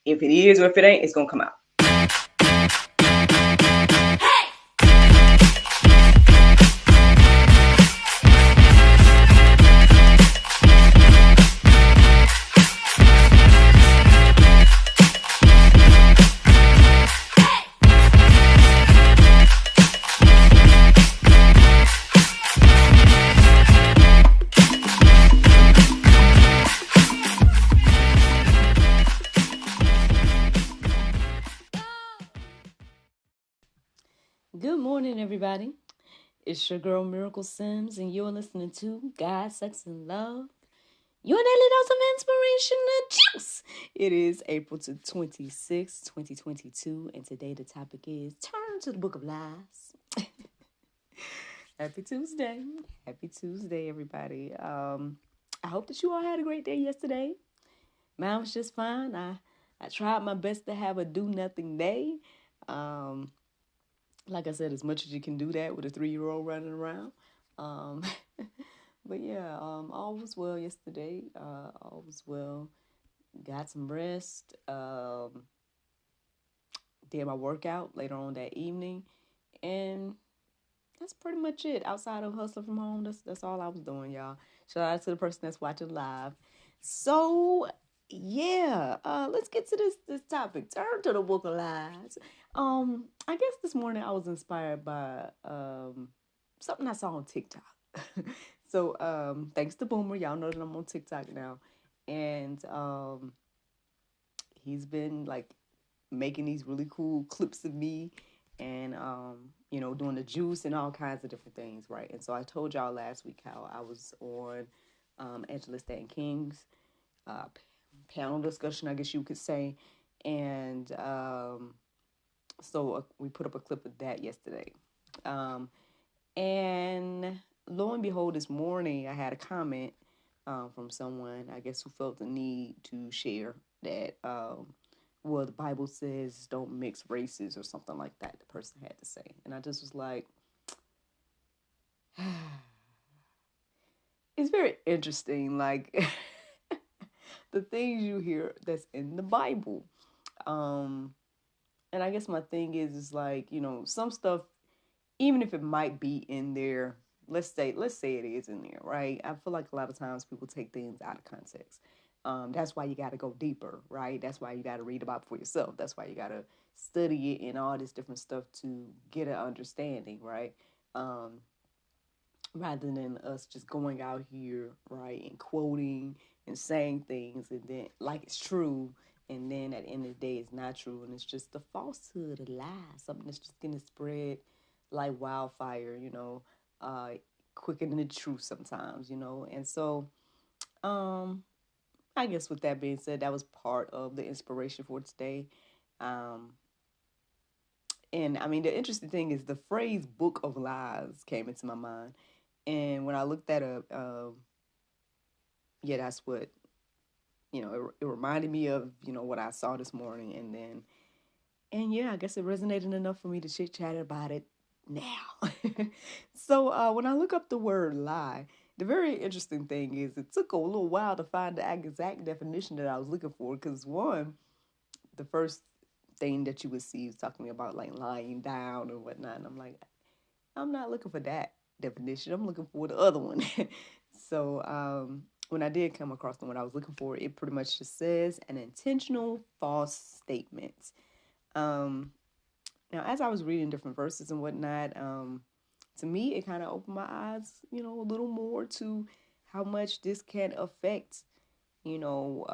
If it is or if it ain't, it's going to come out. Good morning, everybody. It's your girl Miracle Sims, and you're listening to God, Sex, and Love. Your daily dose of inspiration and juice. It is April 26th, 2022, and today the topic is Turn to the Book of Lies. Happy Tuesday. Happy Tuesday, everybody. I hope that you all had a great day yesterday. Mine was just fine. I tried my best to have a do-nothing day. Like I said, as much as you can do that with a 3-year-old running around. But yeah, all was well yesterday. All was well. Got some rest. Did my workout later on that evening. And that's pretty much it. Outside of hustling from home, that's all I was doing, y'all. Shout out to the person that's watching live. So yeah, let's get to this topic. Turn to the Book of Lies. I guess this morning I was inspired by something I saw on TikTok. So thanks to Boomer, y'all know that I'm on TikTok now, and he's been like making these really cool clips of me, and doing the juice and all kinds of different things, right? And so I told y'all last week how I was on Angela Stanton King's panel discussion, I guess you could say, and so we put up a clip of that yesterday. And lo and behold, this morning I had a comment from someone, I guess, who felt the need to share that, the Bible says don't mix races or something like that, the person had to say. And I just was like, it's very interesting, like, the things you hear that's in the Bible. And I guess my thing is like, some stuff, even if it might be in there, let's say it is in there, right? I feel like a lot of times people take things out of context. That's why you got to go deeper, right? That's why you got to read about it for yourself. That's why you got to study it and all this different stuff to get an understanding, right? Rather than us just going out here, right, and quoting and saying things and then like it's true, and then at the end of the day it's not true, and it's just the falsehood, a lie, something that's just gonna spread like wildfire, quicker than the truth sometimes, and so I guess with that being said, that was part of the inspiration for today. And I mean, the interesting thing is the phrase "book of lies" came into my mind, and when I looked that up, yeah, that's what it reminded me of what I saw this morning, and yeah, I guess it resonated enough for me to chit chat about it now. So when I look up the word lie, the very interesting thing is it took a little while to find the exact definition that I was looking for, because one, the first thing that you would see is talking about like lying down and whatnot, and I'm like, I'm not looking for that definition. I'm looking for the other one. So when I did come across the one I was looking for, it pretty much just says an intentional false statement. Now, as I was reading different verses and whatnot, to me, it kind of opened my eyes, a little more to how much this can affect, all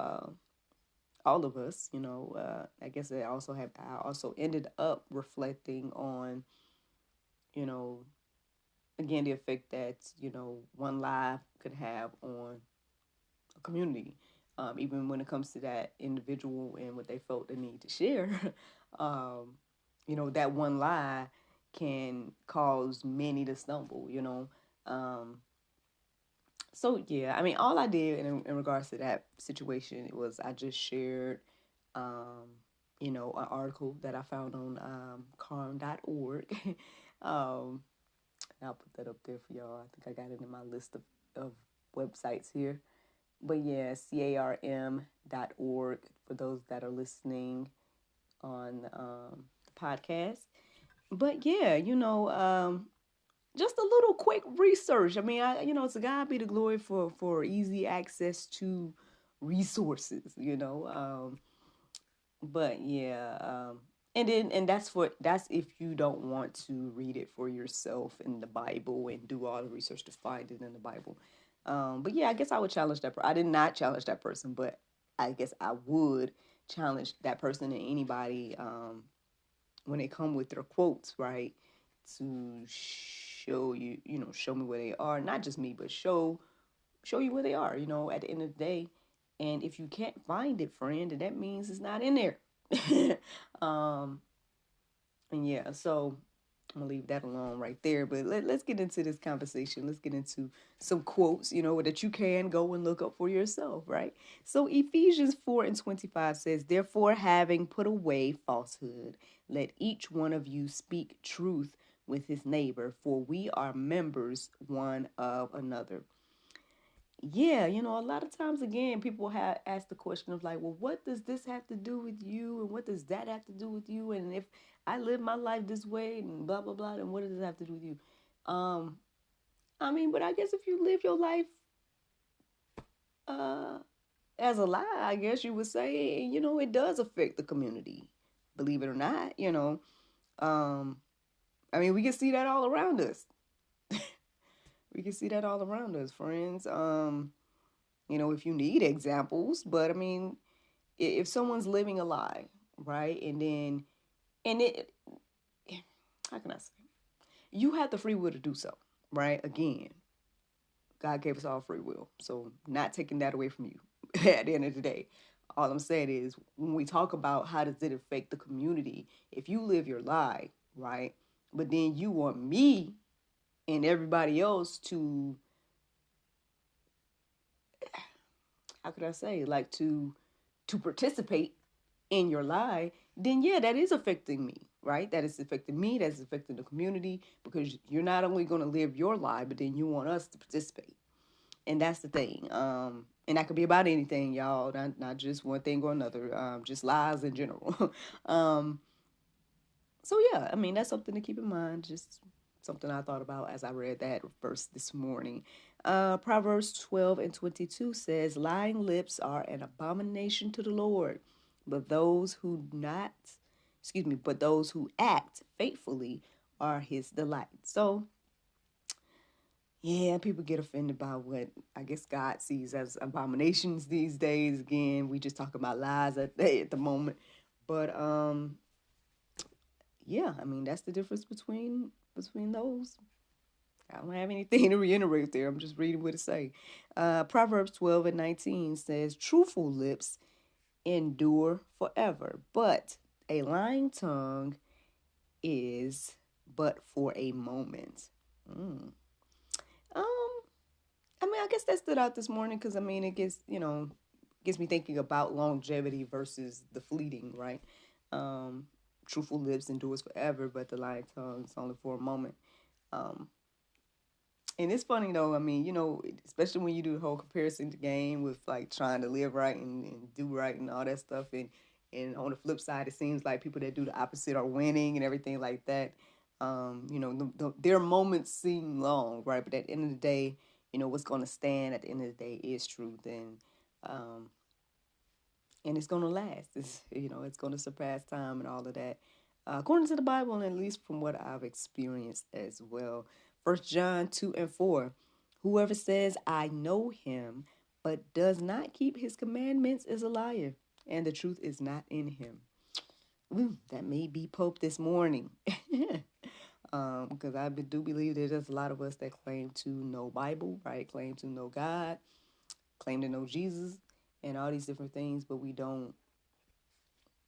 of us. I guess I also ended up reflecting on, you know, again, the effect that, one lie could have on a community. Even when it comes to that individual and what they felt the need to share, um, that one lie can cause many to stumble. So yeah, I mean, all I did in regards to that situation was I just shared, an article that I found on calm.org. um, I'll put that up there for y'all. I think I got it in my list of websites here. But yeah, carm.org for those that are listening on the podcast. But yeah, just a little quick research. I mean, to God be the glory for easy access to resources. But yeah, and that's if you don't want to read it for yourself in the Bible and do all the research to find it in the Bible. But yeah, I guess I would challenge that. I did not challenge that person, but I guess I would challenge that person and anybody when they come with their quotes, right? To show you, show me where they are. Not just me, but show you where they are. At the end of the day. And if you can't find it, friend, then that means it's not in there. um, and yeah, so I'm gonna leave that alone right there. But let's get into this conversation. Let's get into some quotes, that you can go and look up for yourself, right? So Ephesians 4:25 says, "Therefore, having put away falsehood, let each one of you speak truth with his neighbor, for we are members one of another." Yeah, a lot of times again, people have asked the question of like, well, what does this have to do with you, and what does that have to do with you, and if I live my life this way, and blah blah blah, then what does it have to do with you? Um, I mean, but I guess if you live your life uh as a lie, I guess you would say, it does affect the community, believe it or not. Um, I mean, we can see that all around us. We can see that all around us, friends. If you need examples, but I mean, if someone's living a lie, right, and it, how can I say, you have the free will to do so, right? Again, God gave us all free will, so not taking that away from you. At the end of the day, all I'm saying is when we talk about how does it affect the community, if you live your lie, right, but then you want me and everybody else to, how could I say, like to participate in your lie, then yeah, that is affecting me, right? That is affecting me, that's affecting the community, because you're not only going to live your lie, but then you want us to participate. And that's the thing. And that could be about anything, y'all, not just one thing or another, just lies in general. um, so yeah, I mean, that's something to keep in mind, just something I thought about as I read that verse this morning. Proverbs 12:22 says, "Lying lips are an abomination to the Lord, but those who act faithfully are his delight." So, yeah, people get offended by what I guess God sees as abominations these days. Again, we just talk about lies at the moment. But yeah, I mean, that's the difference between those. I don't have anything to reiterate there. I'm just reading what it say. Proverbs 12:19 says, "Truthful lips endure forever, but a lying tongue is but for a moment." Mm. Um, I mean, I guess that stood out this morning because I mean, it gets me thinking about longevity versus the fleeting, right? Um, Truthful lips endures forever, but the lying tongue is only for a moment. Um, And it's funny though, I mean, especially when you do the whole comparison game with like trying to live right and do right and all that stuff. And on the flip side, it seems like people that do the opposite are winning and everything like that. Their moments seem long, right? But at the end of the day, what's going to stand at the end of the day is truth. Um, and it's going to last. It's going to surpass time and all of that. According to the Bible, and at least from what I've experienced as well. 1 John 2:4. Whoever says, "I know him," but does not keep his commandments is a liar, and the truth is not in him. Ooh, that may be Pope this morning. Because I do believe that there's a lot of us that claim to know Bible, right? Claim to know God, claim to know Jesus, and all these different things, but we don't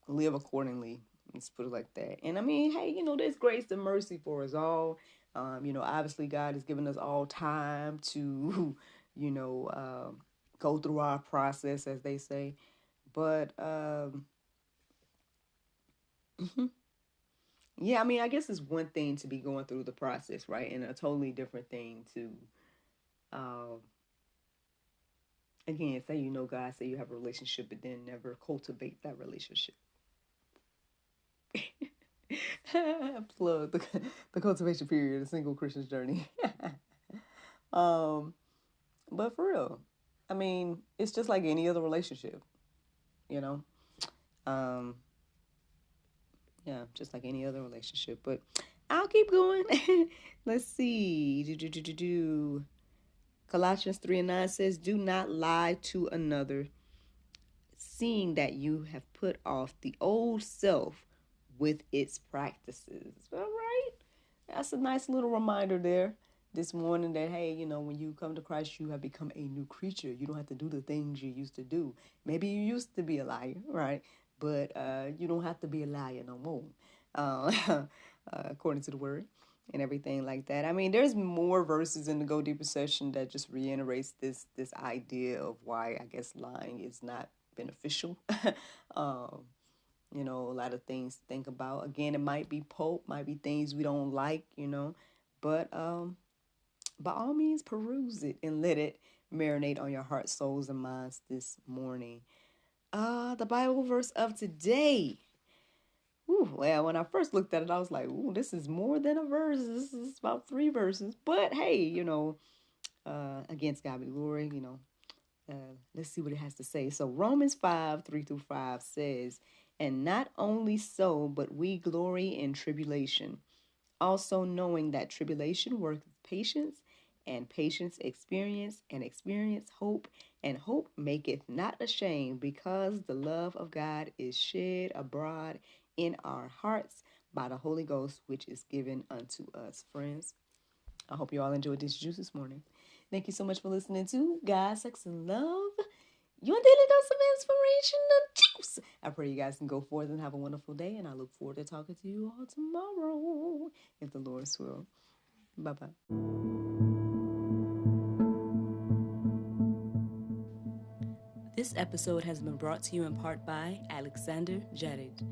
live accordingly. Let's put it like that. And I mean, hey, there's grace and mercy for us all. Obviously, God has given us all time to, go through our process, as they say. But yeah, I mean, I guess it's one thing to be going through the process, right, and a totally different thing to um, Again, say you know God, say you have a relationship, but then never cultivate that relationship. Plug the cultivation period, a single Christian's journey. um, but for real, I mean, it's just like any other relationship, you know. Um, yeah, just like any other relationship. But I'll keep going. Let's see. Colossians 3:9 says, "Do not lie to another, seeing that you have put off the old self with its practices." All right. That's a nice little reminder there this morning that, hey, when you come to Christ, you have become a new creature. You don't have to do the things you used to do. Maybe you used to be a liar, right? But you don't have to be a liar no more, according to the word and everything like that. I mean, there's more verses in the Go Deeper session that just reiterates this idea of why I guess lying is not beneficial. um, a lot of things to think about. Again, it might be pulp, might be things we don't like, but by all means, peruse it and let it marinate on your heart, souls, and minds this morning. The Bible verse of today. Well, when I first looked at it, I was like, this is more than a verse. This is about 3 verses. But hey, against God be glory, let's see what it has to say. So Romans 5:3-5 says, "And not only so, but we glory in tribulation, also knowing that tribulation worketh patience, and patience experience, and experience hope, and hope maketh not ashamed, because the love of God is shed abroad in our hearts by the Holy Ghost, which is given unto us." Friends, I hope you all enjoyed this juice this morning. Thank you so much for listening to God, Sex, and Love, your daily dose of inspirational juice. I pray you guys can go forth and have a wonderful day, and I look forward to talking to you all tomorrow, if the Lord's will. Bye-bye. This episode has been brought to you in part by Alexander Jared.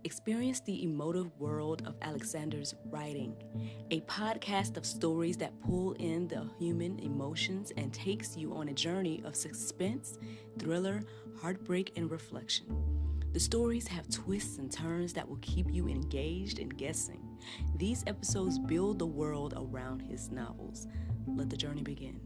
Experience the emotive world of Alexander's writing, a podcast of stories that pull in the human emotions and takes you on a journey of suspense, thriller, heartbreak, and reflection. The stories have twists and turns that will keep you engaged and guessing. These episodes build the world around his novels. Let the journey begin.